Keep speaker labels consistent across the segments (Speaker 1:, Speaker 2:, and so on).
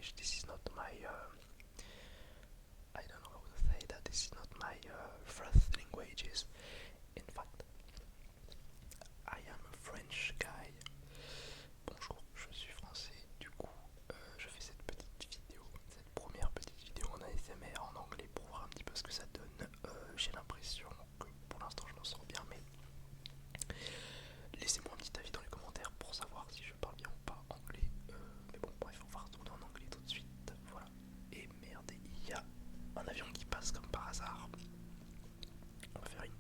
Speaker 1: English. This is not my I don't know how to say that. This is not my first languages. In fact, I am a French guy. Bonjour, je suis français. Du coup, je fais cette petite vidéo, cette première petite vidéo en ASMR en anglais pour voir un petit peu ce que ça donne. J'ai l'impression que pour l'instant je m'en sors bien, mais laissez-moi un petit avis dans les commentaires pour savoir si je parle bien ou pas anglais. Mais bon, bref, on va retourner en anglais tout de suite. Voilà. Et merde, il y a un avion qui passe comme par hasard. On va faire une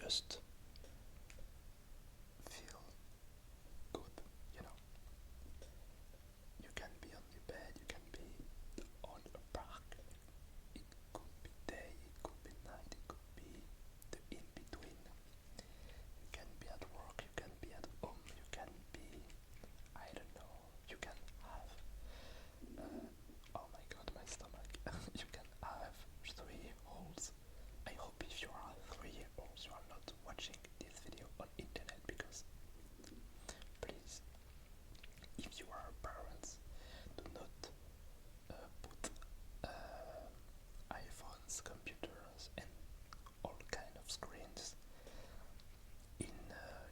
Speaker 1: just feel good, you know. You can be on your bed, you can be on a park. It could be day, it could be night, it could be the in-between. You can be at work, you can be at home, you can be, I don't know, you can have, oh my god, my stomach, you can have 3 holes. I hope if you are 3 years you are not watching this video on internet, because please, if you are parents, do not put iPhones, computers and all kind of screens in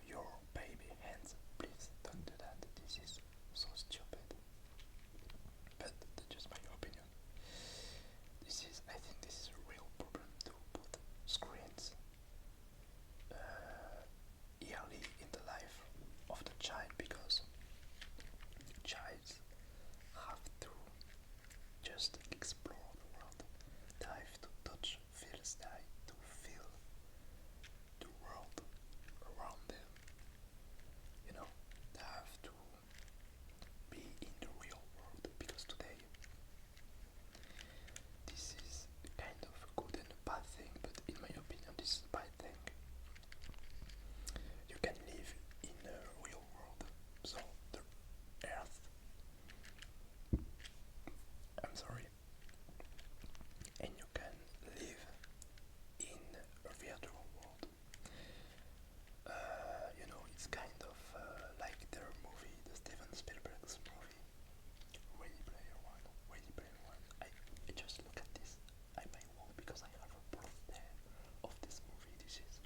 Speaker 1: your baby hands. Please don't do that. This is so stupid. But that's just my opinion. I think this is a real problem to put screens early in the life of the child, because child have to just explore the world. They have to touch, feel, to feel the world around them. You know, they have to be in the real world, because today this is kind of a good and a bad thing, but in my opinion this is a bad thing. You can live in a real world, so the earth, I'm sorry, and you can live in a virtual world. You know, it's kind of like their movie, the Steven Spielberg's movie, Ready Player One. Ready Player One. I just look at this at my wall because I have a poster of this movie. This is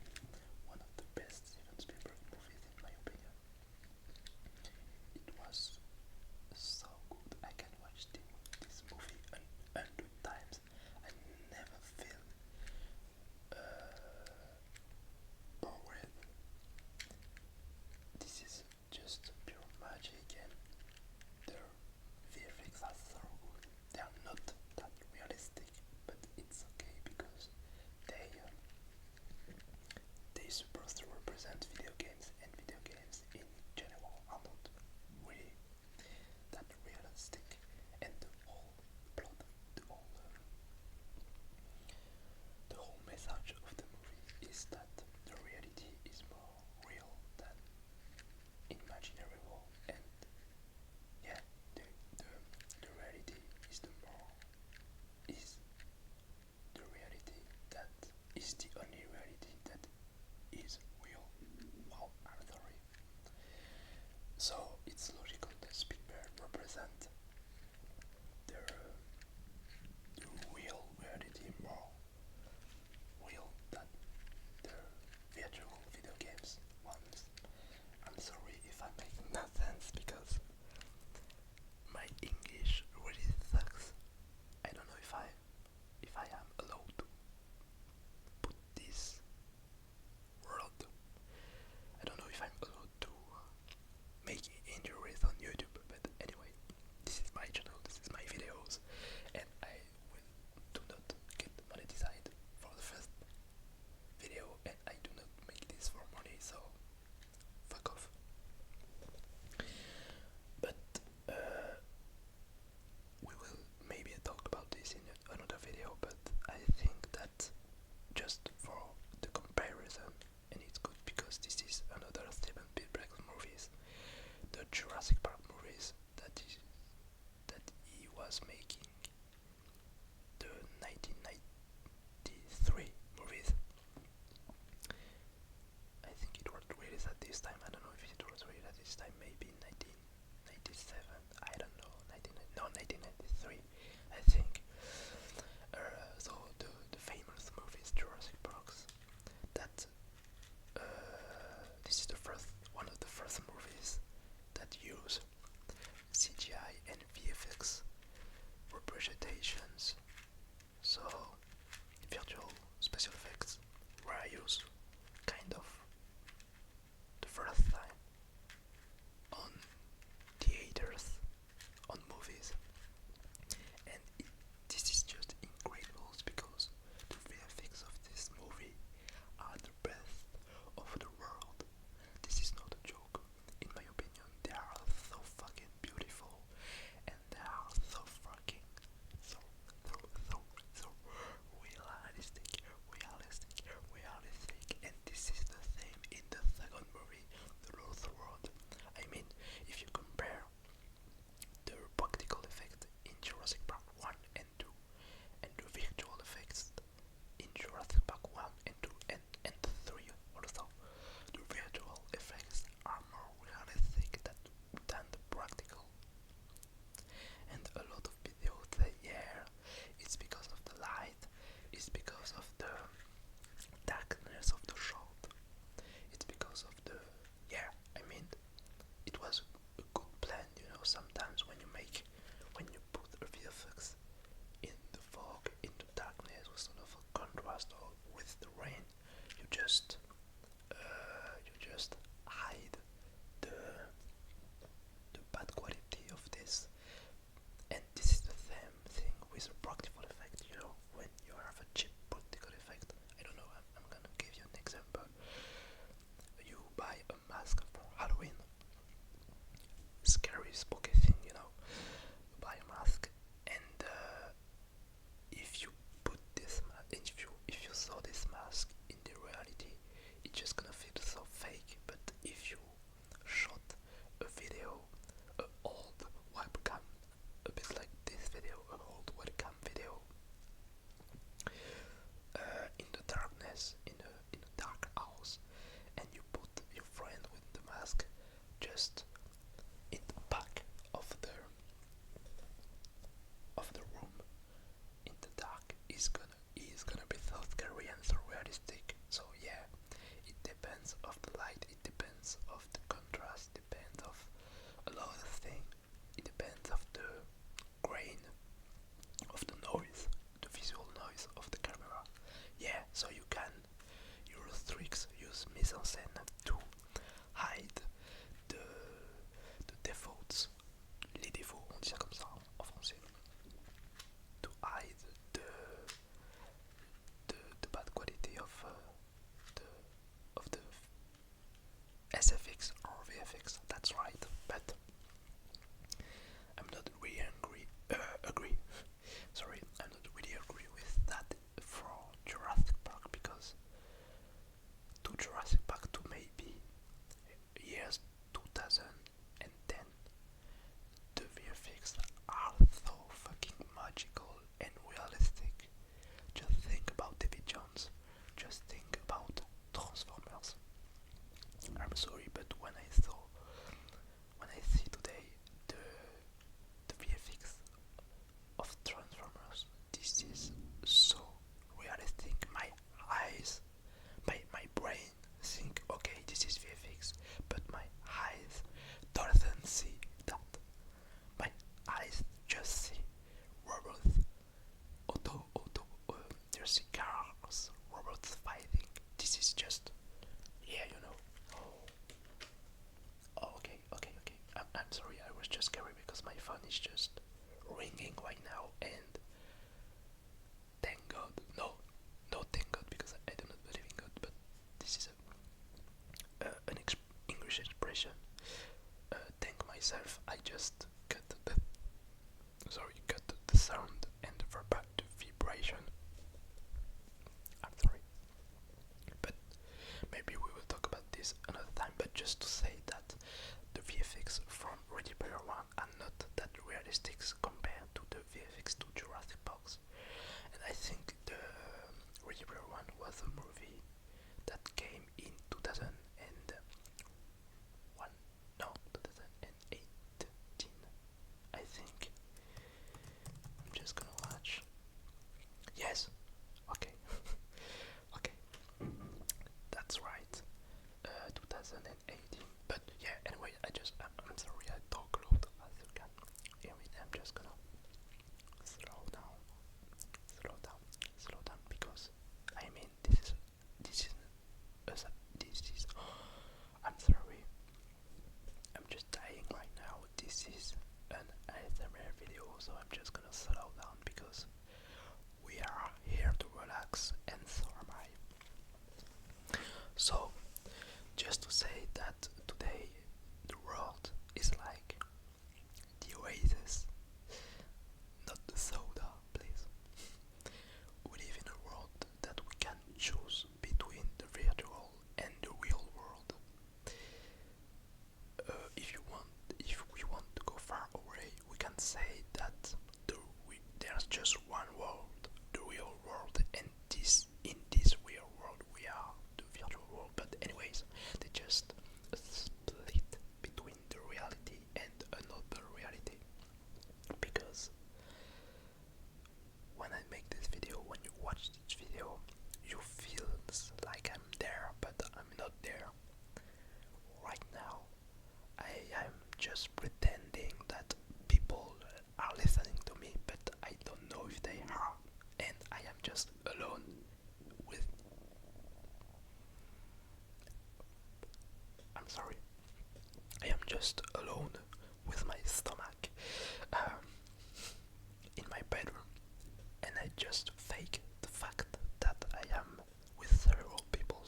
Speaker 1: one of the best Steven Spielberg movies in my opinion. It was so good. I can watch this movie 100 times. I never feel bored. This is just pure magic, and their VFX are so good. They are not that realistic, but it's okay because they supposed to represent video games, and video games in general are not really that realistic. And the whole plot, the whole message of the movie is that the reality is more real than imaginary world, and yeah, the reality is the reality that is the only reality that is real. Wow, I'm sorry. So it's logical that Spielberg represent the real reality more real than the virtual video games ones. I'm sorry if I make no sense, because my English really sucks. I don't know if I am allowed to put this word. I don't know if I'm allowed to make injuries on YouTube, but anyway, this is my channel, this is my videos, and I will do not get monetized for the first video, and I do not make this for money, so fuck off. But we will maybe talk about this in another video, but I think that just for the comparison, and it's good because this is another Steven Spielberg movies, the Jurassic Park movies that he was making, the 1993 movies. I think it was released at this time. I don't know if it was released at this time, maybe 1997, I don't know, 1993, I think. So the famous movies Jurassic Parks, that this is one of the first movies that use CGI and VFX just scary because my phone is just ringing right now, and thank God, no, thank God, because I do not believe in God, but this is an English expression. Thank myself, I just cut the sound and the vibration. I'm sorry, but maybe we will talk about this another time. But just to say that the VFX from Ready Player One are not that realistic compared to the VFX to Jurassic Park. And I think the Ready Player One was a movie that came in 2001, no, 2018, I think. I'm just gonna watch. Yes, okay, okay, that's right, 2018. But yeah, anyway, I'm sorry, I talk loud as you can hear me. I'm just gonna slow down, slow down, slow down, because I mean this is this is. I'm sorry, I'm just dying right now. This is an ASMR video, so I'm just gonna slow down because we are here to relax, and so am I. So, just to say that today the world is like the oasis, not the soda, please. We live in a world that we can choose between the virtual and the real world. If we want to go far away, we can say that there's just one world, the real world, and in this real world we are the virtual world. But anyways, they just split between the reality and another reality. Because when I make this video, when you watch this video, you feel like I'm there, but I'm not there. Right now, I am just pretending that people are listening to me, but I don't know if they are, and I am just alone with. I'm sorry. I am just alone with my stomach in my bedroom, and I just fake the fact that I am with several people,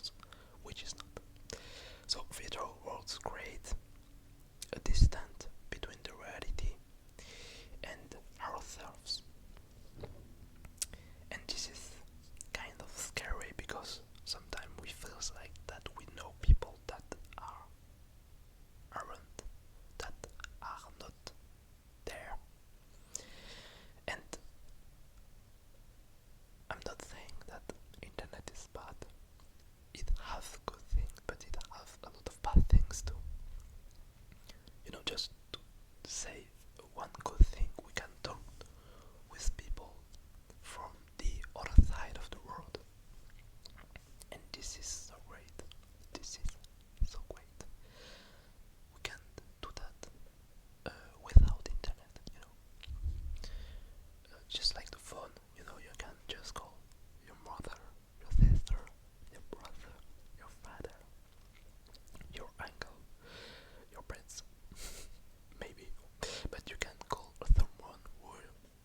Speaker 1: which is not. So virtual worlds create a distance between the reality and ourselves. And this is kind of scary because sometimes we feel like that we know people that aren't, that are not there. And I'm not saying that internet is bad. It has good things, but it has a lot of bad things too. Just to say one good thing, we can talk with people from the other side of the world. And this is so great. This is so great. We can do that without internet. Just like the phone, you can just call your mother, your sister, your brother, your father, your uncle, your prince, maybe, but you can call someone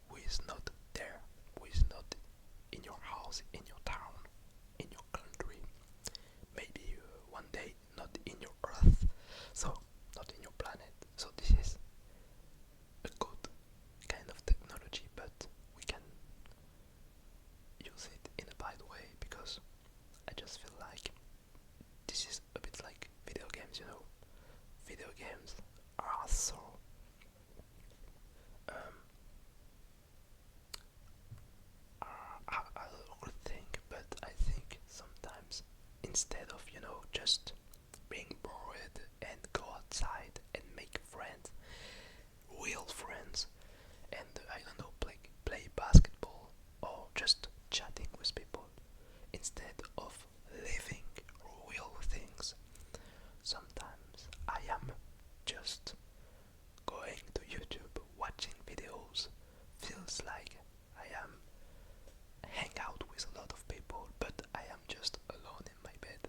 Speaker 1: who is not there, who is not in your house, in your town, in your country, maybe one day not in your earth, so not in your planet. So this is a good kind of technology, but we can use it in a bad way, because I just feel like this is a bit like video games. Video games are so are a good thing, but I think sometimes instead of just being bored and go outside and make friends, real friends, and I don't know, play basketball or just chatting with people instead of living real things. Sometimes I am just going to YouTube, watching videos, feels like I am hang out with a lot of people, but I am just alone in my bed.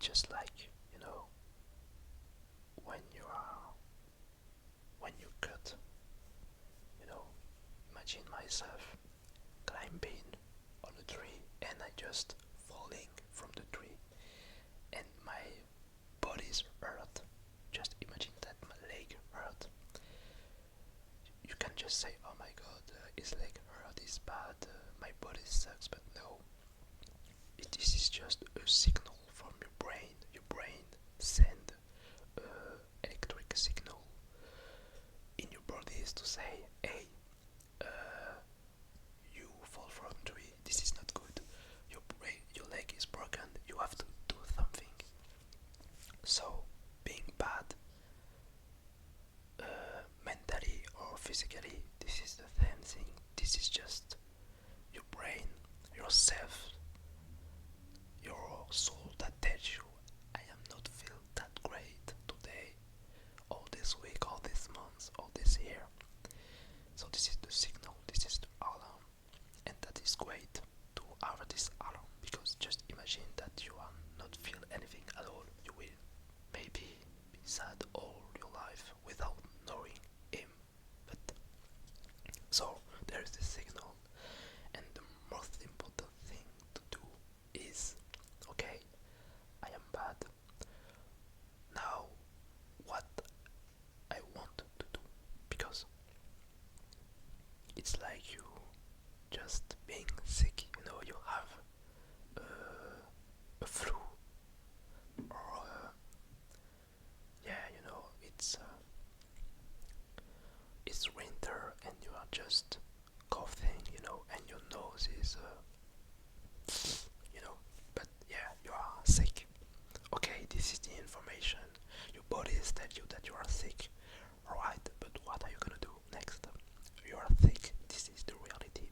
Speaker 1: It's just like, when you are when you cut, you know, imagine myself climbing on a tree and I just falling from the tree and my body's hurt. Just imagine that my leg hurt. You can just say, oh my god, his leg hurt, is bad, my body sucks, but no. This is just a signal from your brain. Your brain send electric signal in your bodies to say, hey, you fall from tree, this is not good. Your leg is broken, you have to do something. So, being bad, mentally or physically, this is the same thing. This is just your brain, yourself, your soul that tells you, I am not feel that great today, or this week, or this month, or this year. So this is the signal, this is the alarm, and that is great to have this alarm, because just imagine that you are not feel anything at all. You will maybe be sad all your life without knowing him. But so there is this signal, and the most important thing to do is, okay, I am bad. Now, what I want to do, because it's like you just being sick. You have a flu, or yeah, it's winter and you are just coughing, and your nose is but yeah, you are sick. Okay, this is the information. Your body is telling you that you are sick. Alright, but what are you gonna do next? You are sick. This is the reality.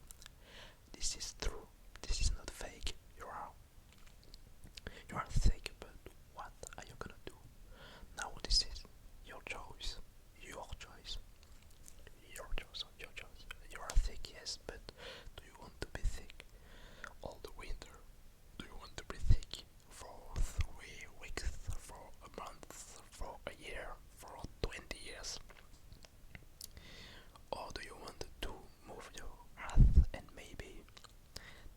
Speaker 1: This is true. This is not fake. You are sick, but what are you gonna do? Now this is your choice. Your choice. Your choice. Your choice. You are sick, yes, but do you want to be sick all the winter? Do you want to be sick for 3 weeks, for a month, for a year, for 20 years? Or do you want to move your health and maybe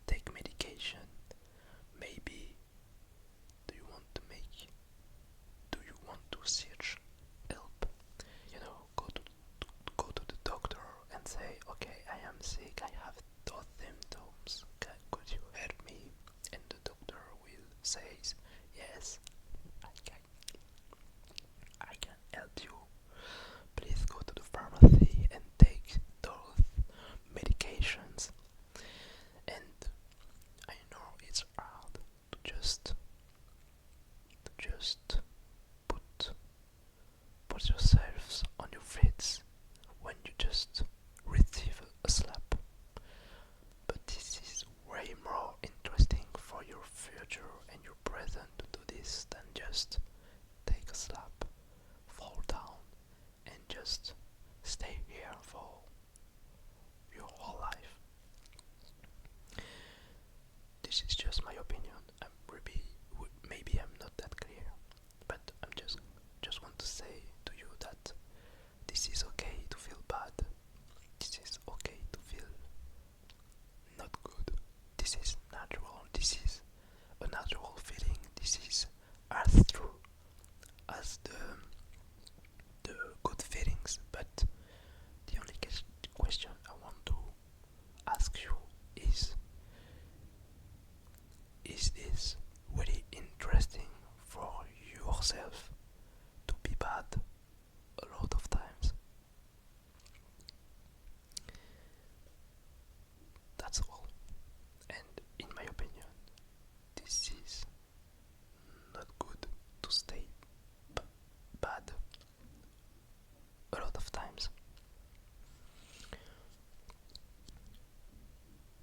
Speaker 1: take medication? Maybe do you want to search help? Go to the doctor and say, okay, I am sick, I have those symptoms. Could you help me? And the doctor will say, yes, I can help you. Please go to the pharmacy and take those medications. And I know it's hard to just put yourselves on your feet when you just receive a slap. But this is way more interesting for your future and your present to do this than just take a slap, fall down, and just stay here for your whole life. This is just my opinion. Maybe I'm not that clear, but I'm just want to say to you that this is okay to feel bad. This is okay to feel not good. This is natural. This is a natural feeling. This is as true as the good feelings. But the only question I want to ask you is this really interesting for yourself to be bad a lot of times? That's all. And in my opinion, this is not good to stay bad a lot of times.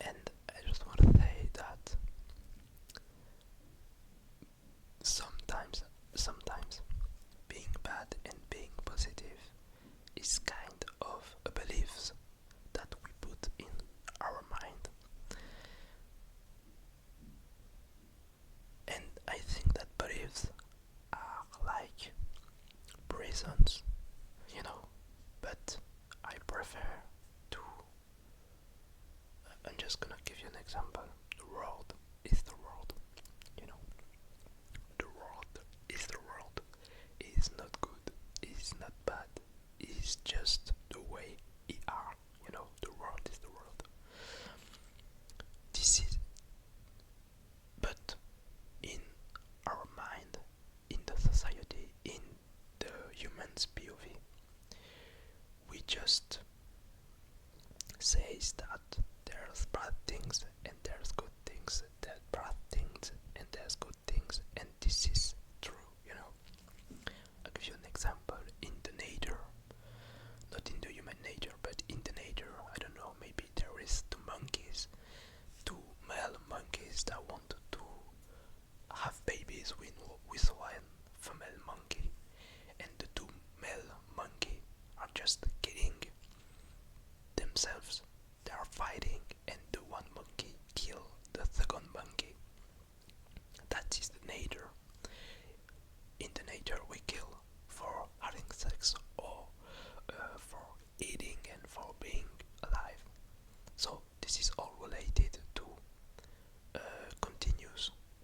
Speaker 1: And I just want to say that sometimes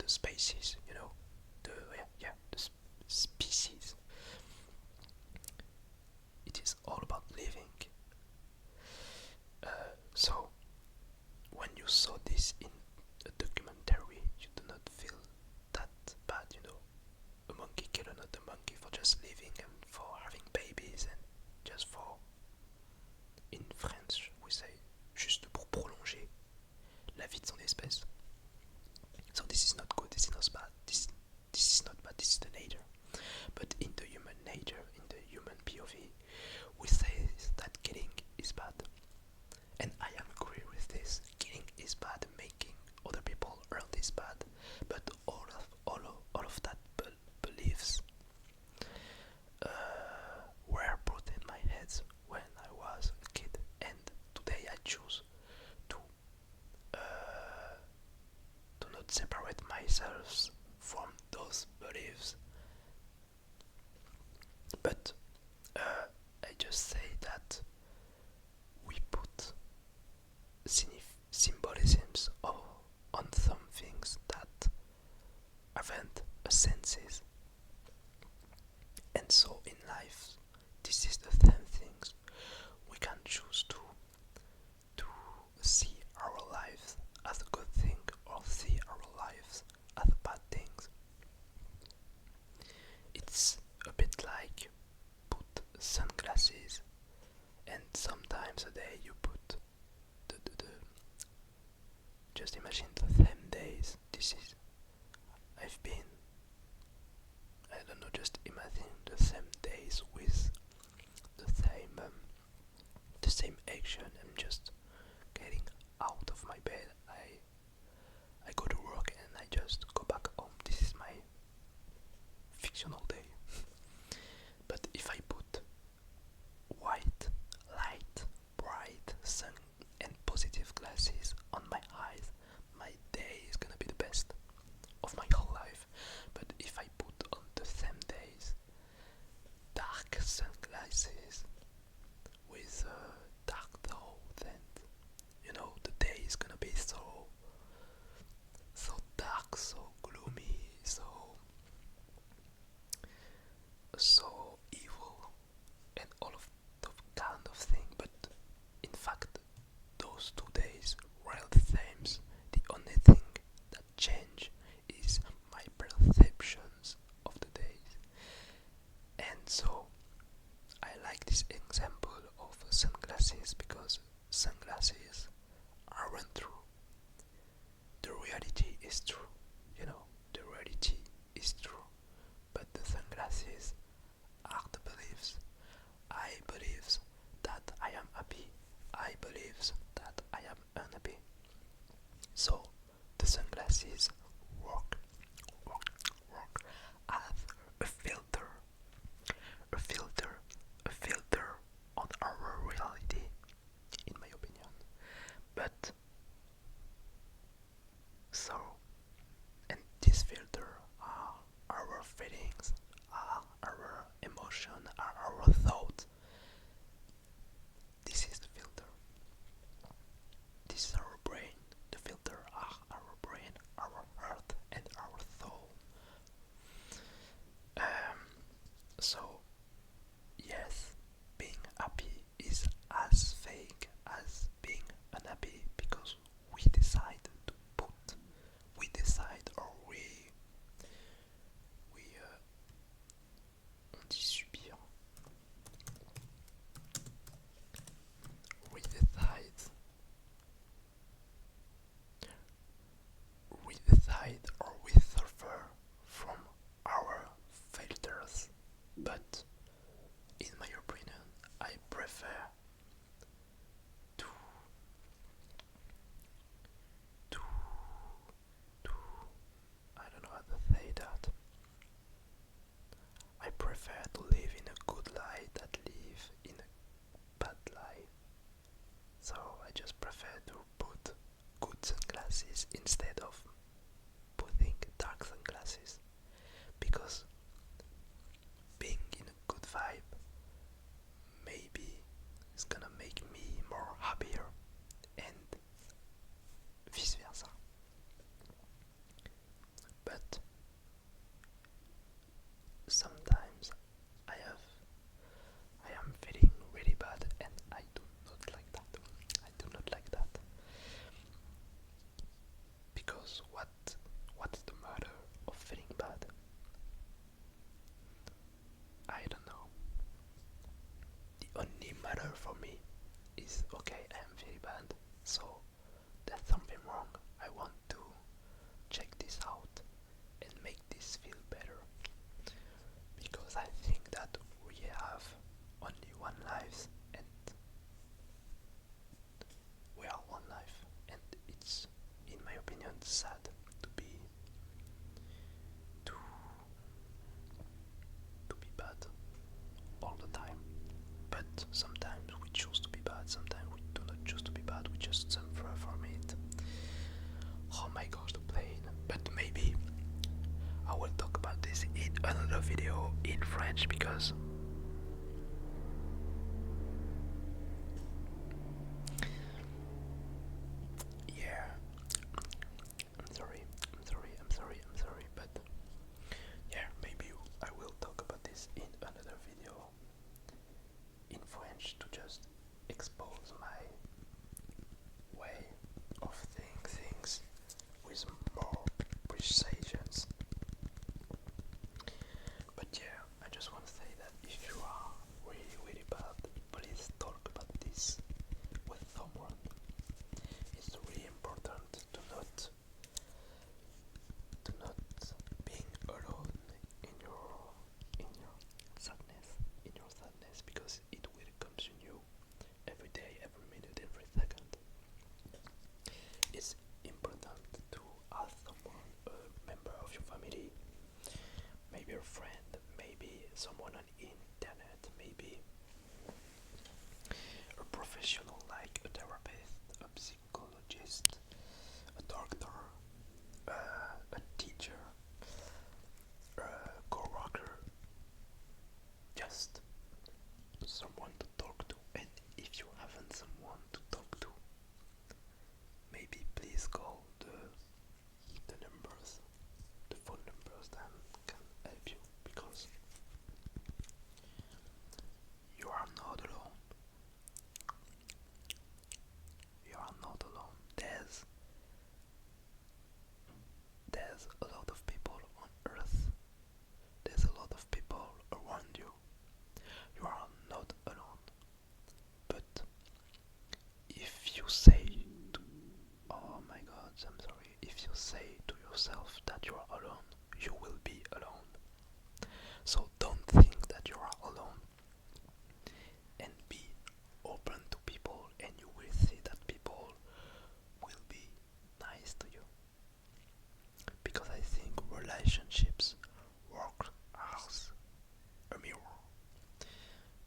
Speaker 1: the species, the species. It is all about living. So when you saw this in a documentary, you do not feel that bad, A monkey kill another monkey for just living and for having babies and just for, in French we say, juste pour prolonger la vie de son espèce. So this is not good, this is not bad, this is not bad, this is the nature. But in the human nature, in the human POV, we say that killing is bad. And I am agree with this. Killing is bad, making other people hurt is bad. But all of that beliefs were put in my head when I was a kid, and today I choose to not separate myself from those beliefs. But I just say that we put symbolisms on some things that haven't a senses. And so in life, this is the same things. We can choose to see our lives as a good thing or see our lives as bad things. It's a bit like put sunglasses, and sometimes a day you put the just imagine the same days. I've been, I don't know, just imagine the same days with the same action. I'm just getting out of my bed. I go to work and I just go back home. This is my fictional day. But if I put white, light, bright, sun and positive glasses on my eyes, my day is gonna be the best of my whole life. But if I put on the same days dark sunglasses with dark thoughts, and the day is gonna be so dark, so gloomy, so evil, and all of that kind of thing. But in fact, those 2 days were the same. The only thing that change is my perceptions of the days. And so I like this example of sunglasses because sunglasses aren't true. The reality is true, the reality is true. But the sunglasses are the beliefs. I believe that I am happy. I believe that I am unhappy. So the sunglasses work as a filter on our reality, in my opinion. But so, and this filter are our feelings, are our emotion, are our thoughts. This is the filter. This is our brain. The filter are our brain, our heart, and our soul. So, yes, being happy is as fake as being unhappy because we decide or on dit subir. We decide or we suffer from our filters. But in my opinion, I prefer to I don't know how to say that. I prefer to live in a good light than live in a bad light. So I just prefer to put good sunglasses instead of putting dark sunglasses, because being in a good vibe maybe is gonna make me more happier, and vice versa. but sometimes I have I am feeling really bad, and I do not like that. I do not like that because what's the matter of feeling bad? I don't know. The only matter for me is okay. I am feeling bad, so there's something wrong. I want to check this out and make this feel better because I think that we have only one life, and we are one life, and it's, in my opinion, sad to be to to be bad all the time. But sometimes we choose to be bad, sometimes we do not choose to be bad, we just suffer from it. Oh my gosh, the plane. But maybe I will talk about this in another video in French because yeah, I'm sorry, but yeah, maybe I will talk about this in another video in French to just expose my way of saying things with more precision. But yeah, I just want to say that if you are really, really bad, please talk about this with someone. It's really important to not being alone in your sadness, because it will consume you every day, every minute, every second. It's important to ask someone, a member of your family, maybe a friend, maybe someone on internet, maybe a professional like a therapist, a psychologist, a doctor, a teacher, a co-worker, just someone to talk to. And if you haven't someone to talk to, maybe please call the numbers, the phone numbers that can help you, because you are not alone. You are not alone. There's a lot of people on earth. There's a lot of people around you. You are not alone. But if you say to, oh my god, I'm sorry, if you say to yourself that you are alone, you will be alone. So don't think that you are alone, and be open to people, and you will see that people will be nice to you. Because I think relationships work as a mirror.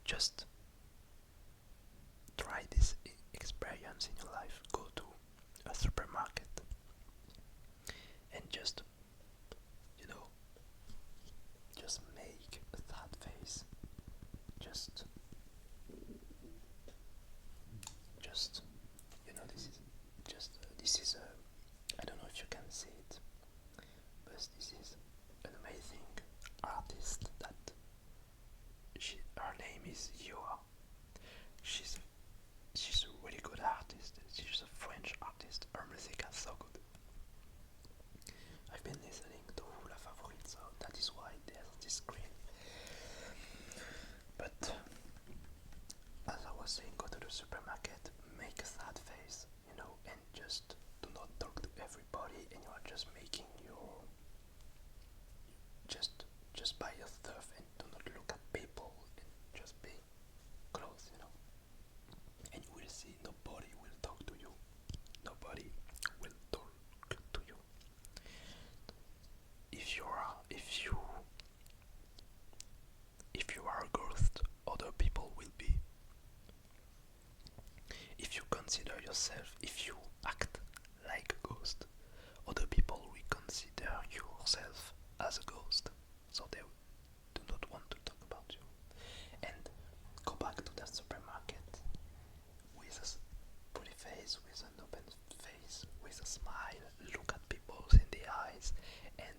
Speaker 1: Just try this experience in your life. Go to a supermarket and just, you know, just make a sad face. Just, you know, this is I don't know if you can see it, but this is an amazing artist that her name is Yoa. She's a really good artist. She's a French artist. Her music is so good. I've been listening to La Favorite, so that is why there's this screen. But as I was saying, go to the supermarket, make a sad face, you know, and just do not talk to everybody, and you are just making your just buy your stuff and do not look at people and just be close, you know. And you will see nobody will talk to you. Nobody will talk to you. If you are a ghost, other people will be. If you consider yourself, if you act like a ghost, other people will consider yourself as a ghost. So they do not want to talk about you. And go back to that supermarket with a pretty face, with an open face, with a smile, look at people in the eyes, and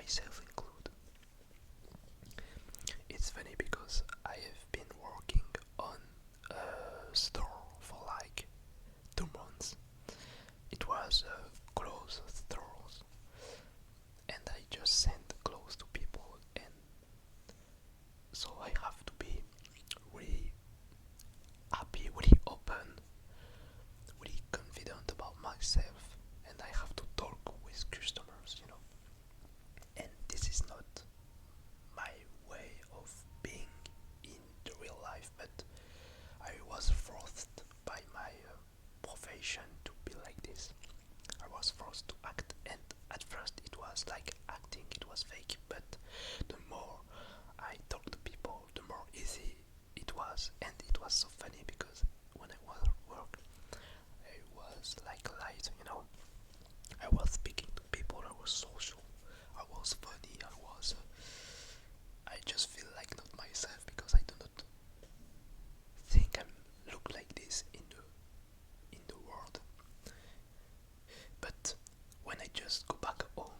Speaker 1: myself included. It's funny because I have been working on a store for like 2 months. It was clothes stores, and I just send clothes to people, and so I have to be really happy, really open, really confident about myself, and I have to talk with customers. And this is not my way of being in the real life, but I was forced by my profession to be like this. I was forced to act, and at first it was like acting, it was fake, but the more I talked to people, the more easy it was, and it was so funny because when I was at work, I was like a light. I was speaking to people, I was social, I was funny, I just feel like not myself because I do not think I look like this in the world. But when I just go back home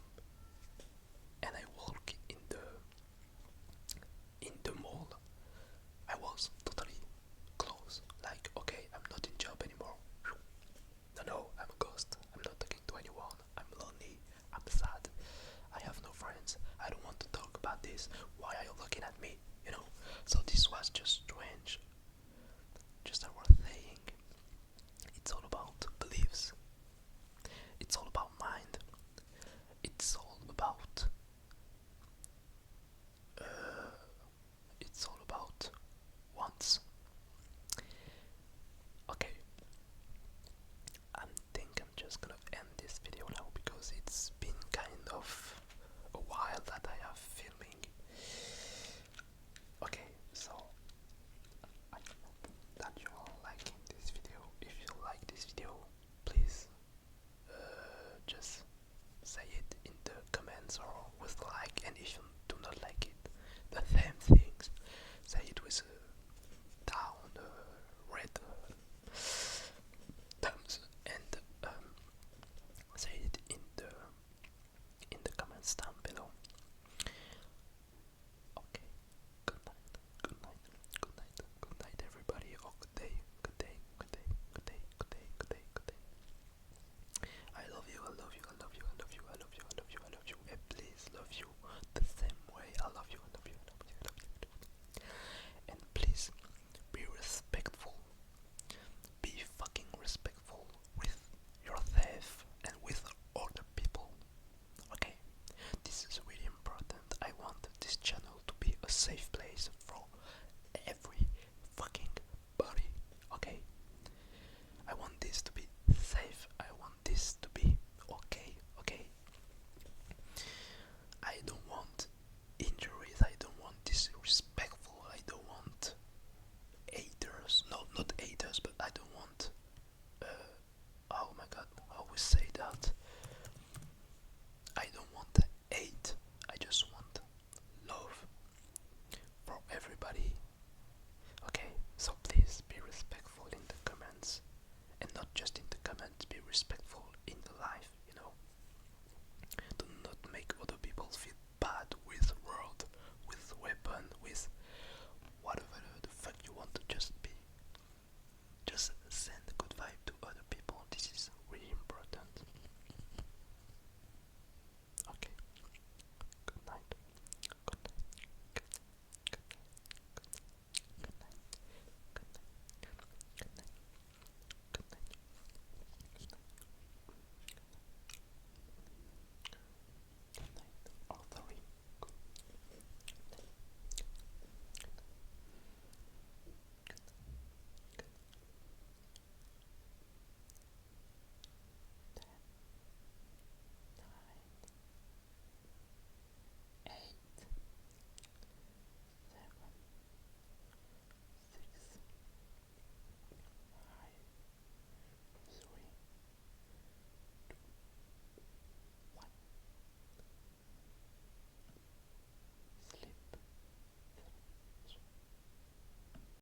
Speaker 1: and I walk in the mall, I was totally close. Like, okay, I'm not in job anymore. No, I'm a ghost. I'm not talking to anyone. I'm lonely. I'm sad. I have no friends. I don't want to talk about this. Why are you looking at me? So this was just strange. Just as we're saying, it's all about beliefs. It's all about mind. It's all about. It's all about wants. Okay, I think I'm just gonna end this video now because it's been kind of a while that I have filming. Okay, so I hope that you are liking this video. If you like this video, please just say it in the comments or with like, and if you do not like